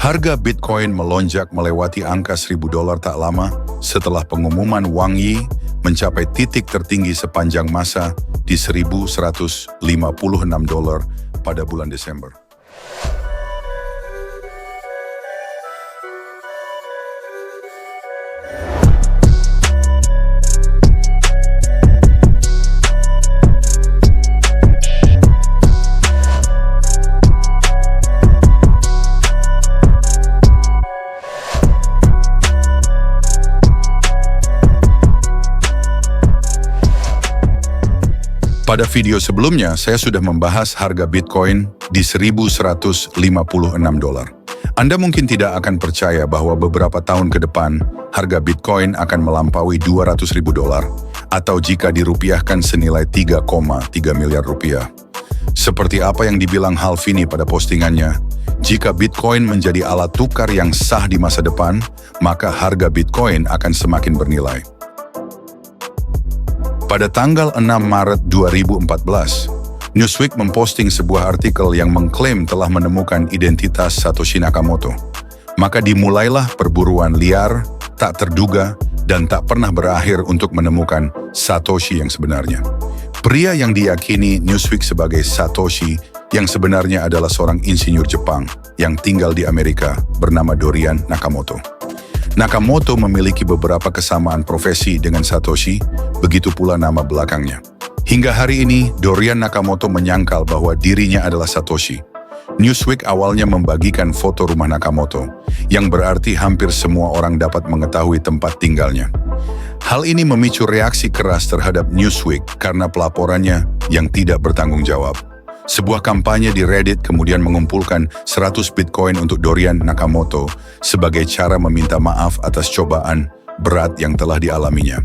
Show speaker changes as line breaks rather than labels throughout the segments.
Harga Bitcoin melonjak melewati angka $1.000 tak lama setelah pengumuman Wang Yi mencapai titik tertinggi sepanjang masa di $1.156 pada bulan Desember. Pada video sebelumnya, saya sudah membahas harga Bitcoin di $1.156. Anda mungkin tidak akan percaya bahwa beberapa tahun ke depan, harga Bitcoin akan melampaui $200.000 atau jika dirupiahkan senilai 3,3 miliar rupiah. Seperti apa yang dibilang Halvini pada postingannya, jika Bitcoin menjadi alat tukar yang sah di masa depan, maka harga Bitcoin akan semakin bernilai. Pada tanggal 6 Maret 2014, Newsweek memposting sebuah artikel yang mengklaim telah menemukan identitas Satoshi Nakamoto. Maka dimulailah perburuan liar, tak terduga, dan tak pernah berakhir untuk menemukan Satoshi yang sebenarnya. Pria yang diyakini Newsweek sebagai Satoshi yang sebenarnya adalah seorang insinyur Jepang yang tinggal di Amerika bernama Dorian Nakamoto. Nakamoto memiliki beberapa kesamaan profesi dengan Satoshi, begitu pula nama belakangnya. Hingga hari ini, Dorian Nakamoto menyangkal bahwa dirinya adalah Satoshi. Newsweek awalnya membagikan foto rumah Nakamoto, yang berarti hampir semua orang dapat mengetahui tempat tinggalnya. Hal ini memicu reaksi keras terhadap Newsweek karena pelaporannya yang tidak bertanggung jawab. Sebuah kampanye di Reddit kemudian mengumpulkan 100 Bitcoin untuk Dorian Nakamoto sebagai cara meminta maaf atas cobaan berat yang telah dialaminya.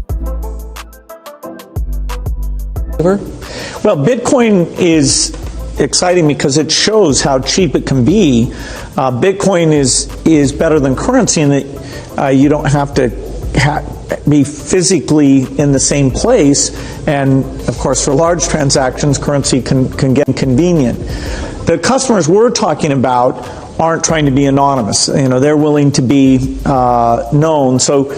Well, Bitcoin is exciting because it shows how cheap it can be. Bitcoin is better than currency in that you don't have to be physically in the same place, and of course for large transactions currency can get inconvenient. The customers we're talking about aren't trying to be anonymous. They're willing to be known. So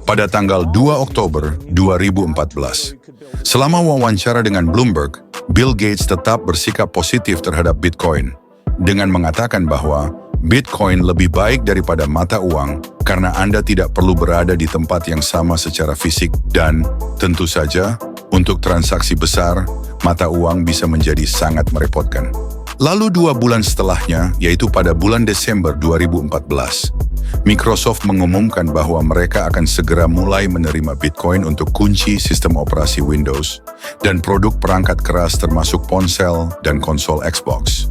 pada tanggal 2 Oktober 2014, selama wawancara dengan Bloomberg, Bill Gates tetap bersikap positif terhadap Bitcoin dengan mengatakan bahwa Bitcoin lebih baik daripada mata uang karena Anda tidak perlu berada di tempat yang sama secara fisik dan, tentu saja, untuk transaksi besar, mata uang bisa menjadi sangat merepotkan. Lalu 2 bulan setelahnya, yaitu pada bulan Desember 2014, Microsoft mengumumkan bahwa mereka akan segera mulai menerima Bitcoin untuk kunci sistem operasi Windows dan produk perangkat keras termasuk ponsel dan konsol Xbox.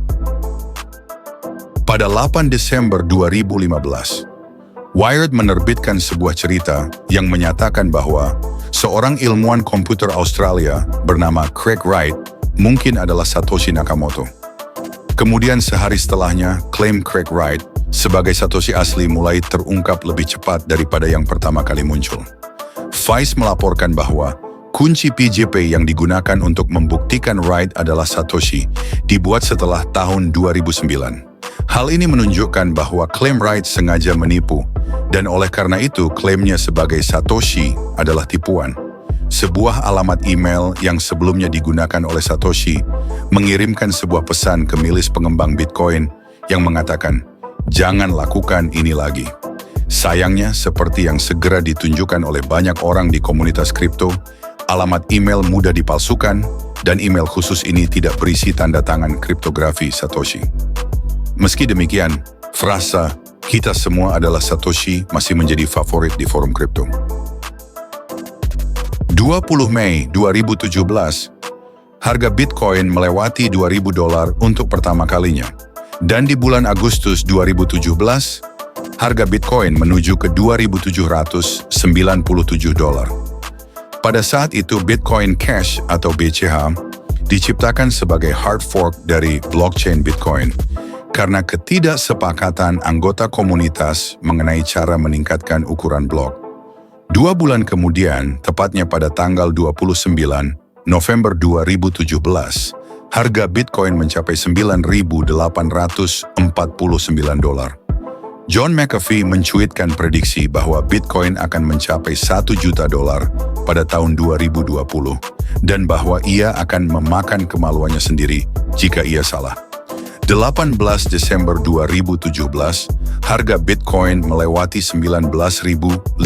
Pada 8 Desember 2015, Wired menerbitkan sebuah cerita yang menyatakan bahwa seorang ilmuwan komputer Australia bernama Craig Wright mungkin adalah Satoshi Nakamoto. Kemudian sehari setelahnya, klaim Craig Wright sebagai Satoshi asli mulai terungkap lebih cepat daripada yang pertama kali muncul. Vice melaporkan bahwa kunci PGP yang digunakan untuk membuktikan Wright adalah Satoshi dibuat setelah tahun 2009. Hal ini menunjukkan bahwa klaim Wright sengaja menipu, dan oleh karena itu klaimnya sebagai Satoshi adalah tipuan. Sebuah alamat email yang sebelumnya digunakan oleh Satoshi mengirimkan sebuah pesan ke milis pengembang Bitcoin yang mengatakan, "Jangan lakukan ini lagi." Sayangnya, seperti yang segera ditunjukkan oleh banyak orang di komunitas kripto, alamat email mudah dipalsukan dan email khusus ini tidak berisi tanda tangan kriptografi Satoshi. Meski demikian, frasa "kita semua adalah Satoshi" masih menjadi favorit di forum kripto. 20 Mei 2017, harga Bitcoin melewati $2.000 untuk pertama kalinya. Dan di bulan Agustus 2017, harga Bitcoin menuju ke $2.797. Pada saat itu Bitcoin Cash atau BCH diciptakan sebagai hard fork dari blockchain Bitcoin karena ketidaksepakatan anggota komunitas mengenai cara meningkatkan ukuran blok. 2 bulan kemudian, tepatnya pada tanggal 29 November 2017, harga Bitcoin mencapai $9.849. John McAfee mencuitkan prediksi bahwa Bitcoin akan mencapai $1 juta pada tahun 2020 dan bahwa ia akan memakan kemaluannya sendiri jika ia salah. 18 Desember 2017, harga Bitcoin melewati $19.050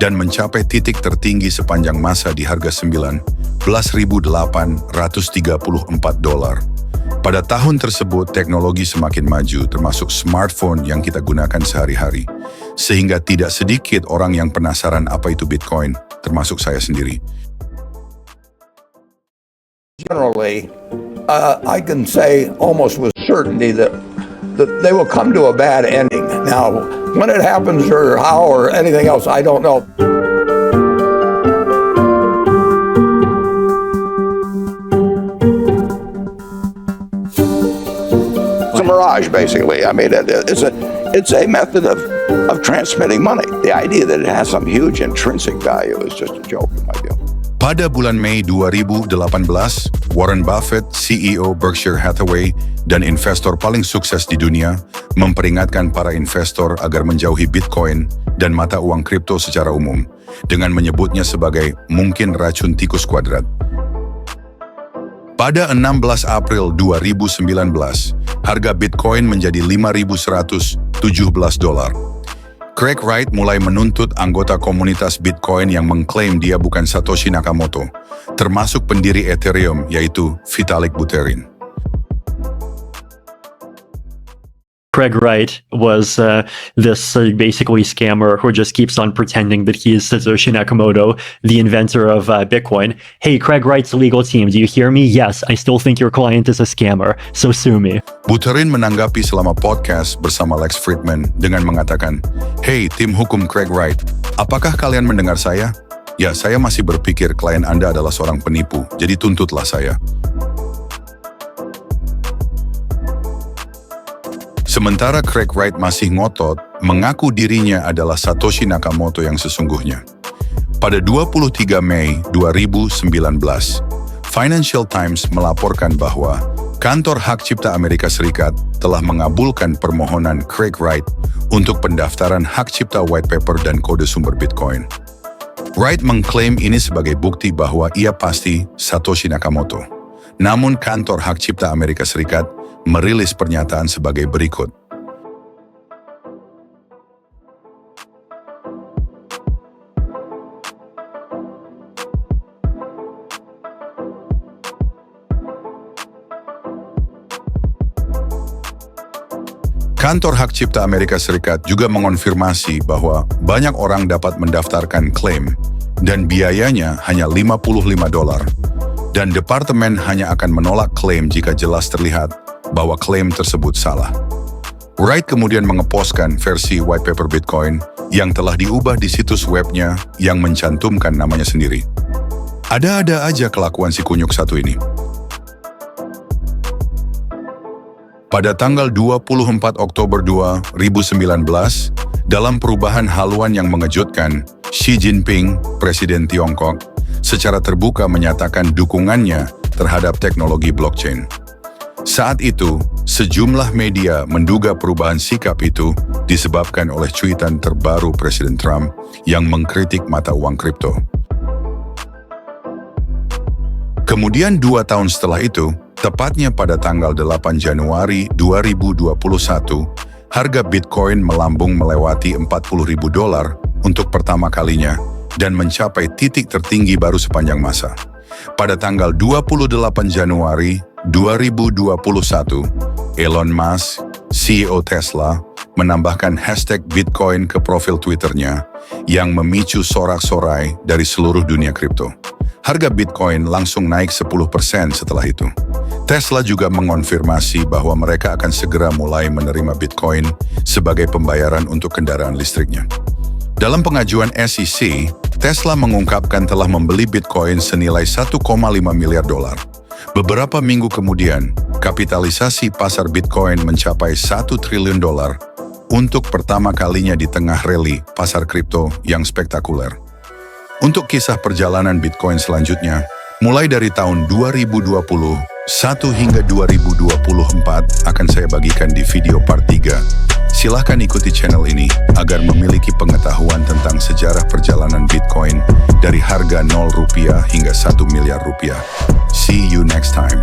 dan mencapai titik tertinggi sepanjang masa di harga $19.834. Pada tahun tersebut, teknologi semakin maju, termasuk smartphone yang kita gunakan sehari-hari. Sehingga tidak sedikit orang yang penasaran apa itu Bitcoin, termasuk saya sendiri.
Generally, I can say almost with certainty that they will come to a bad ending. Now, when it happens or how or anything else, I don't know. It's a mirage, basically. I mean, it's a method of transmitting money. The idea that it has some huge intrinsic value is just a joke, in my view.
Pada bulan Mei 2018, Warren Buffett, CEO Berkshire Hathaway, dan investor paling sukses di dunia, memperingatkan para investor agar menjauhi Bitcoin dan mata uang kripto secara umum, dengan menyebutnya sebagai mungkin racun tikus kuadrat. Pada 16 April 2019, harga Bitcoin menjadi $5.117. Craig Wright mulai menuntut anggota komunitas Bitcoin yang mengklaim dia bukan Satoshi Nakamoto, termasuk pendiri Ethereum yaitu Vitalik Buterin.
Craig Wright was this basically scammer who just keeps on pretending that he is Satoshi Nakamoto, the inventor of Bitcoin. Hey, Craig Wright's legal team, do you hear me? Yes, I still think your client is a scammer, so sue me.
Buterin menanggapi selama podcast bersama Lex Fridman dengan mengatakan, "Hey, tim hukum Craig Wright, apakah kalian mendengar saya? Ya, saya masih berpikir klien Anda adalah seorang penipu, jadi tuntutlah saya." Sementara Craig Wright masih ngotot, mengaku dirinya adalah Satoshi Nakamoto yang sesungguhnya. Pada 23 Mei 2019, Financial Times melaporkan bahwa Kantor Hak Cipta Amerika Serikat telah mengabulkan permohonan Craig Wright untuk pendaftaran hak cipta white paper dan kode sumber Bitcoin. Wright mengklaim ini sebagai bukti bahwa ia pasti Satoshi Nakamoto. Namun Kantor Hak Cipta Amerika Serikat merilis pernyataan sebagai berikut. Kantor Hak Cipta Amerika Serikat juga mengonfirmasi bahwa banyak orang dapat mendaftarkan klaim dan biayanya hanya $55 dan departemen hanya akan menolak klaim jika jelas terlihat bahwa klaim tersebut salah. Wright kemudian mengepostkan versi white paper Bitcoin yang telah diubah di situs webnya yang mencantumkan namanya sendiri. Ada-ada aja kelakuan si kunyuk satu ini. Pada tanggal 24 Oktober 2019, dalam perubahan haluan yang mengejutkan, Xi Jinping, Presiden Tiongkok, secara terbuka menyatakan dukungannya terhadap teknologi blockchain. Saat itu, sejumlah media menduga perubahan sikap itu disebabkan oleh cuitan terbaru Presiden Trump yang mengkritik mata uang kripto. Kemudian 2 tahun setelah itu, tepatnya pada tanggal 8 Januari 2021, harga Bitcoin melambung melewati $40.000 untuk pertama kalinya dan mencapai titik tertinggi baru sepanjang masa. Pada tanggal 28 Januari 2021, Elon Musk, CEO Tesla, menambahkan hashtag Bitcoin ke profil Twitternya yang memicu sorak-sorai dari seluruh dunia kripto. Harga Bitcoin langsung naik 10% setelah itu. Tesla juga mengonfirmasi bahwa mereka akan segera mulai menerima Bitcoin sebagai pembayaran untuk kendaraan listriknya. Dalam pengajuan SEC, Tesla mengungkapkan telah membeli Bitcoin senilai $1,5 miliar. Beberapa minggu kemudian, kapitalisasi pasar Bitcoin mencapai $1 triliun untuk pertama kalinya di tengah rally pasar kripto yang spektakuler. Untuk kisah perjalanan Bitcoin selanjutnya, Mulai dari tahun 2021 hingga 2024 akan saya bagikan di video part 3. Silahkan ikuti channel ini agar memiliki pengetahuan tentang sejarah perjalanan Bitcoin dari harga 0 rupiah hingga 1 miliar rupiah. See you next time.